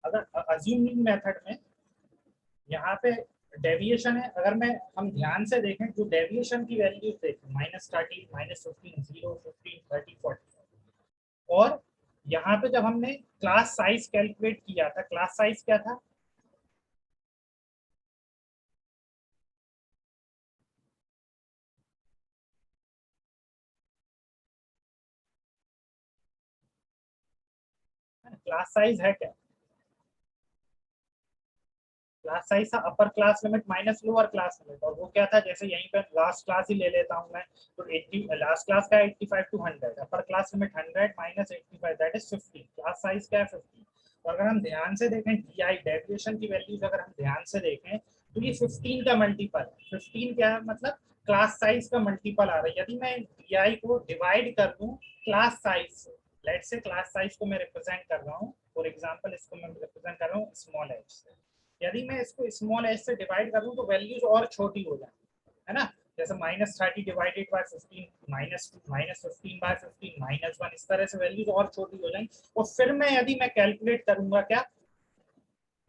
अगर assuming method में यहाँ पे डेविएशन है, अगर मैं हम ध्यान से देखें जो डेविएशन की वैल्यूज देखें -30, -15, 0, 15, 30, 40, और यहाँ पे जब हमने क्लास साइज कैलकुलेट किया था, क्लास साइज क्या था? क्लास साइज है क्या? क्लास साइज था upper class limit minus lower class limit, और वो क्या था? जैसे यहीं पे लास्ट क्लास ही ले लेता हूँ मैं, तो 80 लास्ट क्लास का 85 to 100, upper class limit 100 minus 85 that is 50, class size क्या है? 50। तो अगर हम ध्यान से देखें DI डेविएशन की वैल्यूज अगर हम ध्यान से देखें तो ये 15 का मल्टीपल है। 15 क्या है? मतलब क्लास साइज का मल्टीपल आ रहा है। यदि मैं DI को डिवाइड कर दूं क्लास साइज से, लेट्स से क्लास साइज को मैं रिप्रेजेंट कर रहा हूँ, फॉर एग्जांपल इसको मैं रिप्रेजेंट कर रहा हूँ स्मॉल एच से, यदि मैं इसको स्मॉल एच से डिवाइड करूं तो वैल्यूज और छोटी हो जाएंगी, है ना? जैसे -30 डिवाइडेड बाय 15, -15/15, -1, इस तरह से वैल्यूज और छोटी हो जाएंगी। और फिर मैं यदि मैं कैलकुलेट करूंगा क्या,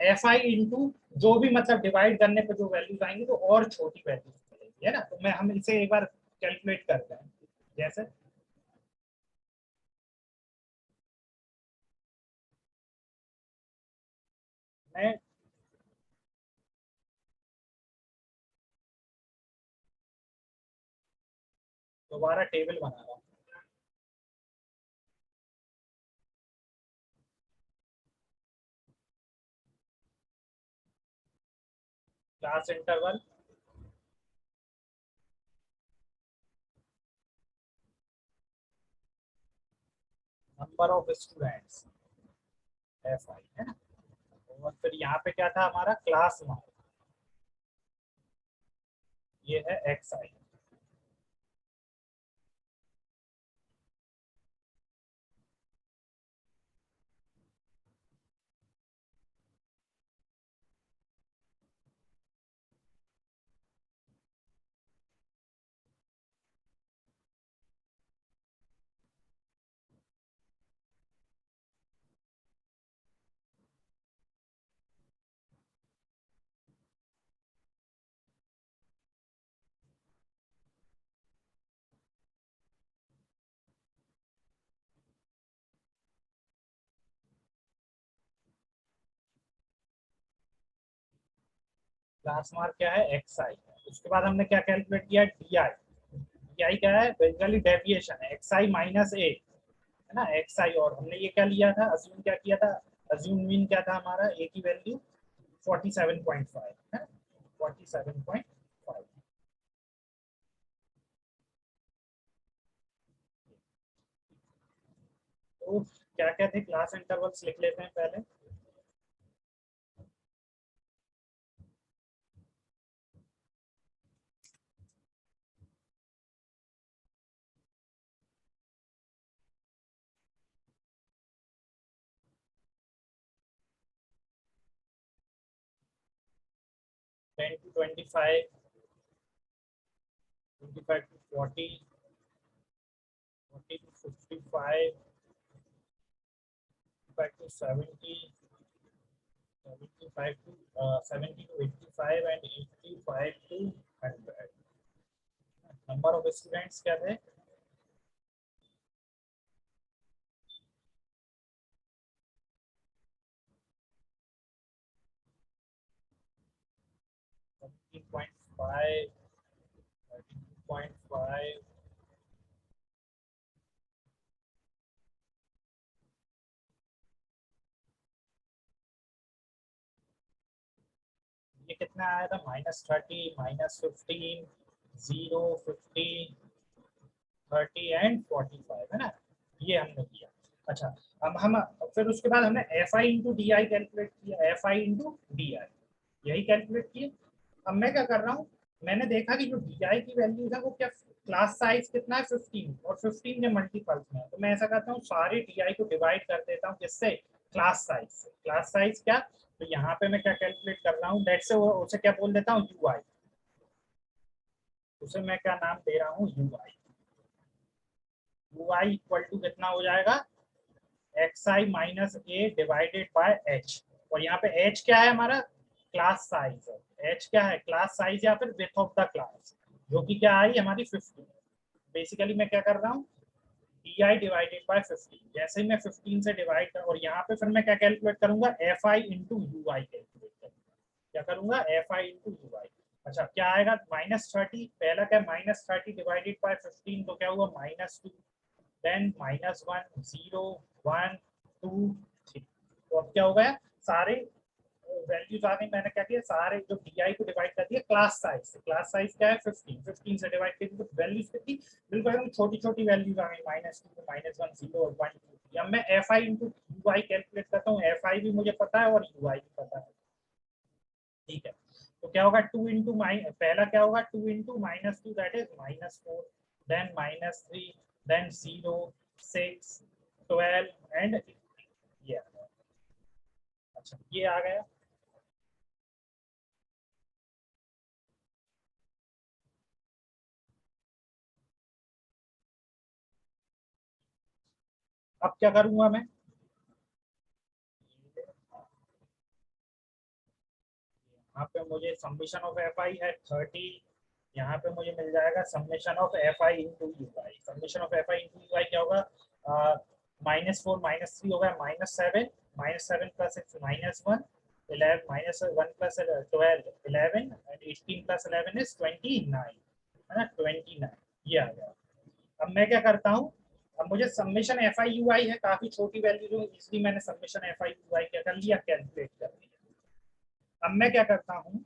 FI इंटू जो भी मतलब डिवाइड करने पे जो वैल्यूज आएंगी तो और छोटी वैल्यूज मिलेगी, है ना? तो मैं हम इसे एक बार कैलकुलेट करते हैं। जैसे मैं दोबारा टेबल बना रहा हूँ। Class interval number of students FI, है ना? और फिर यहाँ पे क्या था हमारा? क्लास मार्क, ये है XI। क्लास मार्क क्या है? XI। उसके बाद हमने क्या कैलकुलेट किया? DI। DI क्या है? बेसिकली डेविएशन है, XI माइनस A, है ना? XI, और हमने ये क्या लिया था? अज्यूम क्या किया था? अज्यूम मीन क्या था हमारा? A की वैल्यू 47.5 है, 47.5। तो क्या क्या थे क्लास इंटरवल्स, लिख लेते हैं पहले। 10 to 25, 25 to 40, 40 to 55, 55 to 70, 75 to 70 to 85 and 85 to 100। Number of students क्या थे? 17.5, 32.5, ये कितना आया था? -30, -15, 0, 50, 30 एंड 45, है ना? ये हमने किया। अच्छा, अब हम फिर उसके बाद हमने FI इंटू DI कैलकुलेट किया, FI इंटू DI, यही कैलकुलेट किए। अब मैं क्या कर रहा हूँ, मैंने देखा कि जो DI की वैल्यूज है वो क्या, क्लास साइज कितना है? 15, और 15 के मल्टीपल्स में, तो मैं ऐसा करता हूँ सारे DI को डिवाइड कर देता हूँ किससे? क्लास साइज से। क्लास साइज क्या? तो यहाँ पे मैं क्या कैलकुलेट कर रहा हूँ, लेट्स से उसे क्या बोल देता हूँ? UI। उसे मैं क्या नाम दे रहा हूँ? UI। इक्वल टू कितना हो जाएगा? XI minus A divided by H। और यहाँ पे एच क्या है हमारा, क्लास साइज है। एच क्या है, क्लास साइज या फिर विड्थ ऑफ द क्लास, जो कि क्या आई हमारी 15। बेसिकली मैं क्या कर रहा हूँ, डी आई डिवाइडेड बाय 15। जैसे ही मैं 15 से डिवाइड कर, और यहाँ पे फिर मैं क्या कैलकुलेट करूंगा, F I into U I calculate करूंगा। क्या करूंगा, एफ आई इंटू यू आई। अच्छा क्या आएगा, -30। पहला क्या, -30 डिवाइडेड बाय 15, तो क्या हुआ, -2, देन -1, 0, 1, 2, 3। तो अब क्या हो गया, सारे वैल्यूज आ गई। मैंने क्या किया, सारे जो डी आई को डिवाइड कर दिया क्लास साइज से। क्लास साइज क्या है, 15 से डिवाइड कर दिया, तो वैल्यूज कितनी, बिल्कुल एकदम छोटी छोटी वैल्यूज आ गई, -2, -1, 0 और 1, 2, 3। अब मैं F I into U I calculate करता हूँ। एफ आई भी मुझे पता है और यू आई भी पता है, ठीक है। तो क्या होगा, 2 इंटू पहला क्या होगा, 2 into -2 that is -4, then -3, then 0, 6, 12 and ये आ गया। अच्छा ये आ गया। अब क्या करूंगा मैं, यहाँ पे मुझे समेशन ऑफ एफ आई है 30। यहाँ पे मुझे मिल जाएगा summation of F I into U I. Summation of F I into U I क्या होगा, -4 -3 होगा, -7, -7 plus 6 -1, 11 -1 plus 12 11 and 18 plus 11 is 29, है ना, 29। ये आ गया। अब मैं क्या करता हूँ, अब मुझे समेशन एफ आई यू आई है, काफी छोटी वैल्यू जो, इसलिए मैंने summation F I U I क्या कर लिया, कैलकुलेट कर लिया। अब मैं क्या करता हूँ,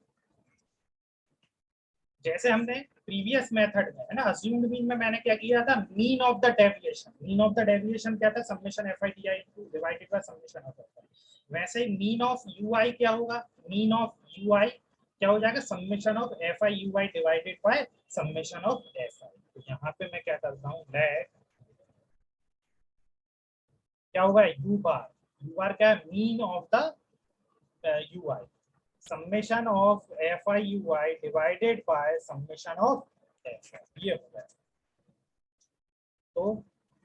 जैसे हमने प्रीवियस मेथड में, है ना, अज्यूम्ड मीन में मैंने क्या किया था, mean of the deviation. Mean of the deviation क्या था, summation F I D I divided by summation of F आई। वैसे ही मीन ऑफ यू आई क्या होगा, मीन ऑफ यू आई क्या हो जाएगा, summation of F I U I divided by summation of F I. तो यहाँ पे मैं क्या करता हूँ, लेट क्या होगा, यू बार। यू बार क्या है, mean of the U I, summation of FIUI divided by summation of FI, ये होगा। तो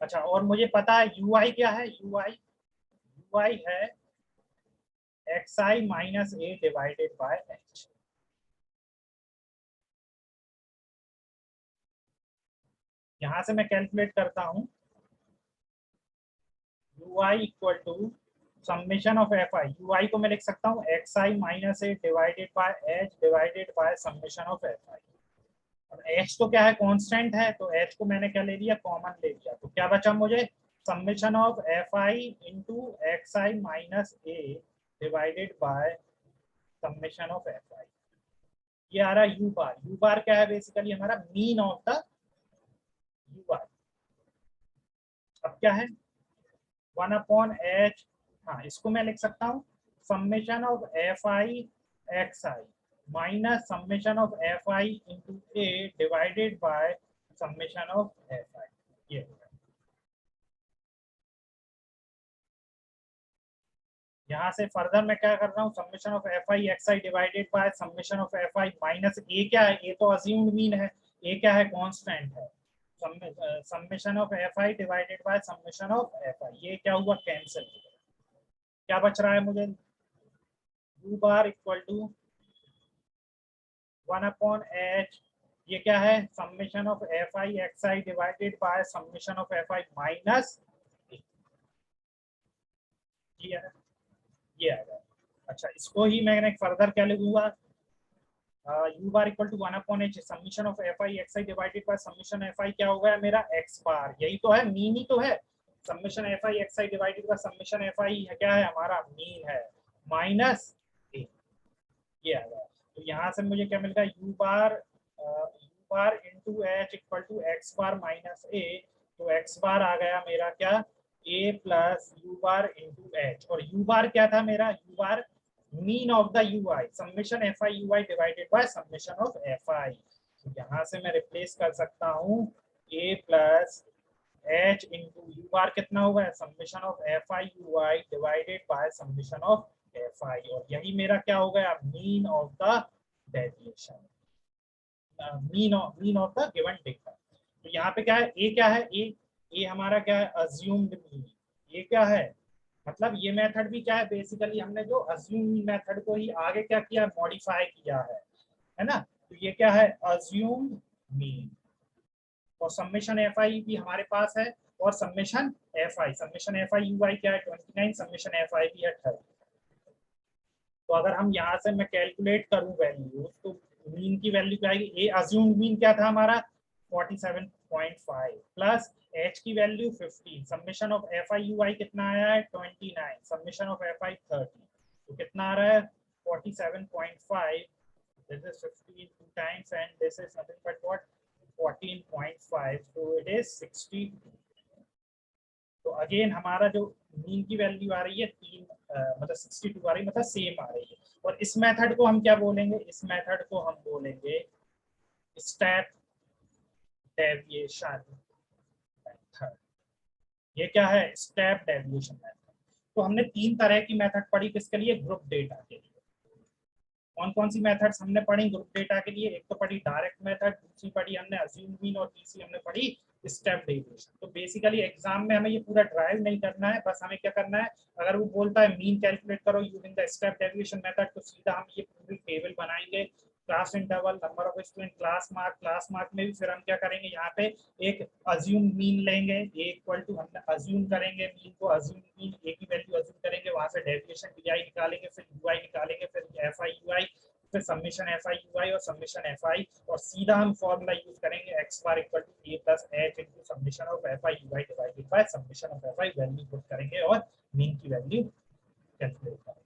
अच्छा, और मुझे पता है UI क्या है, UI है XI minus A divided by H। यहाँ से मैं कैलकुलेट करता हूँ, UI equal to summation of FI। UI को मैं लिख सकता हूँ XI minus A divided by H divided by summation of FI। अब एच तो क्या है, कांस्टेंट है, तो एच को मैंने क्या ले लिया, कॉमन ले लिया। तो क्या बचा मुझे, summation of F I into x I minus A divided by summation of F आई। ये आ रहा है यू बार। यू बार क्या है, बेसिकली हमारा मीन ऑफ द यू बार। अब क्या है, 1/h। हाँ, इसको मैं लिख सकता हूँ summation of F I X I minus summation of F I into A divided by summation of F आई। ये होगा। यहाँ से फर्दर मैं क्या कर रहा हूँ, summation of F I X I divided by summation of F I minus A. क्या है, ए तो अज्यूम्ड मीन है, ए क्या है, कांस्टेंट है। Summation of F I divided by summation of F आई, ये क्या हुआ, कैंसिल। क्या बच रहा है मुझे, you bar equal to 1/h। ये क्या है, summation of F I X I divided by summation of F I minus, ये आ गया। अच्छा इसको ही मैंने फर्दर क्या लिखूंगा, U bar equal to 1/h summation of F I X I divided by summation F I क्या हो गया मेरा, एक्स बार। यही तो है, मीन ही तो है। Summation F I X I divided by summation F I क्या है, हमारा मीन है, माइनस ए। ये आ गया। तो यहाँ से मुझे क्या मिल गया, U bar into H equal to X bar minus A. तो एक्स बार आ गया मेरा क्या, A plus U bar into H. और यू बार क्या था मेरा, U bar mean of the U I, summation F I U I divided by summation of F I. तो यहाँ से मैं रिप्लेस कर सकता हूँ A plus H into U bar कितना होगा, summation of F I U I divided by summation of F I. और यही मेरा क्या हो गया, mean of the deviation, mean of the given data. तो यहाँ पे क्या है, ए क्या है, ए हमारा क्या है, अज्यूम्ड मीन। ये क्या है, मतलब ये मेथड भी क्या है, बेसिकली हमने जो अज्यूम मेथड को ही आगे क्या किया, मॉडिफाई किया है ना। तो ये क्या है, अज्यूम मीन। और समेशन एफ आई भी हमारे पास है, और summation F I U I क्या है 29, समेशन एफ आई भी है 30। तो अगर हम यहाँ से मैं कैलकुलेट करूँ वैल्यू, तो मीन की वैल्यू क्या आएगी, ए अज्यूम मीन क्या था हमारा 47.5 प्लस एच की value 15, summation of F I U I कितना आया है 29, समेशन ऑफ एफ आई 30, तो कितना आ रहा है 47.5, this is 15 two times and this is nothing but what 14.5, so it is 60। तो अगेन हमारा जो मीन की वैल्यू आ रही है तीन मतलब 62 आ रही है, मतलब सेम आ रही है। और इस मेथड को हम क्या बोलेंगे, इस मेथड को हम बोलेंगे स्टेप डेविएशन मेथड। ये क्या है, स्टेप डेविएशन मेथड। तो हमने तीन तरह की मेथड पढ़ी किसके लिए, ग्रुप डेटा के लिए। कौन कौन सी मेथड्स हमने पढ़ी ग्रुप डेटा के लिए, एक तो पढ़ी डायरेक्ट मेथड, दूसरी पढ़ी हमने अज्यूम मीन, और तीसरी हमने पढ़ी स्टेप डेविएशन। तो बेसिकली एग्जाम में हमें ये पूरा ड्राइव नहीं करना है, बस हमें क्या करना है, अगर वो बोलता है मीन कैलकुलेट करो using the step deviation method, तो सीधा हम ये पूरी टेबल बनाएंगे, class interval, number of student, class mark में भी फिर हम क्या करेंगे, यहाँ पे एक अज्यूम मीन लेंगे, ए इक्वल टू हम अज्यूम करेंगे मीन को, अज्यूम मीन ए की वैल्यू अज्यूम करेंगे, वहां से डेविएशन डी आई निकालेंगे, फिर यू आई निकालेंगे, फिर एफ आई यू आई, फिर summation F I U I और समेशन एफ आई, और सीधा हम फॉर्मूला यूज करेंगे X bar equal to A plus H into summation of F I U I divided by summation of F I, value put करेंगे और mean की value calculate करेंगे।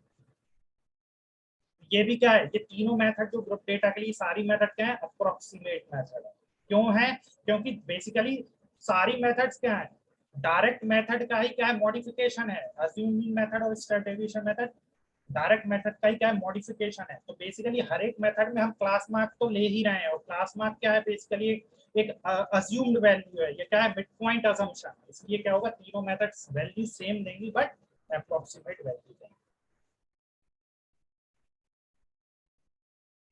ये भी क्या है, ये तीनों मेथड जो ग्रुप डेटा के लिए सारी मेथड क्या है, अप्रोक्सीमेट मेथड है। क्यों है, क्योंकि बेसिकली सारी मेथड्स क्या है, डायरेक्ट मेथड का ही क्या है, मॉडिफिकेशन है। अज्यूमिंग मेथड और step deviation method direct method का ही क्या है, मॉडिफिकेशन है। तो बेसिकली हर एक मेथड में हम क्लास मार्क तो ले ही रहे हैं, और क्लास मार्क क्या है, बेसिकली एक अज्यूम्ड वैल्यू है, ये क्या है, मिड पॉइंट अजम्पशन। इसलिए क्या होगा, तीनों मेथड्स वैल्यू सेम देंगी बट अप्रोक्सीमेट वैल्यू।